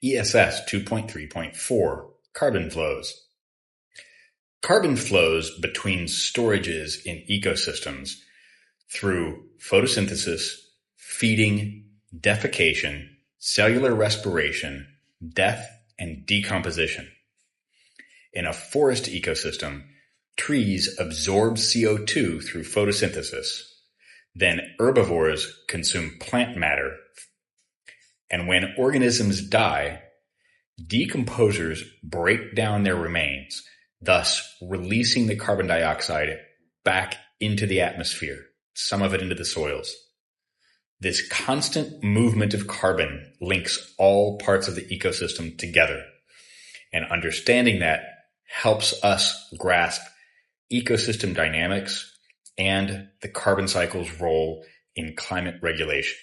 ESS 2.3.4, Carbon Flows. Carbon flows between storages in ecosystems through photosynthesis, feeding, defecation, cellular respiration, death, and decomposition. In a forest ecosystem, trees absorb CO2 through photosynthesis. Then herbivores consume plant matter. And when organisms die, decomposers break down their remains, thus releasing the carbon dioxide back into the atmosphere, some of it into the soils. This constant movement of carbon links all parts of the ecosystem together, and understanding that helps us grasp ecosystem dynamics and the carbon cycle's role in climate regulation.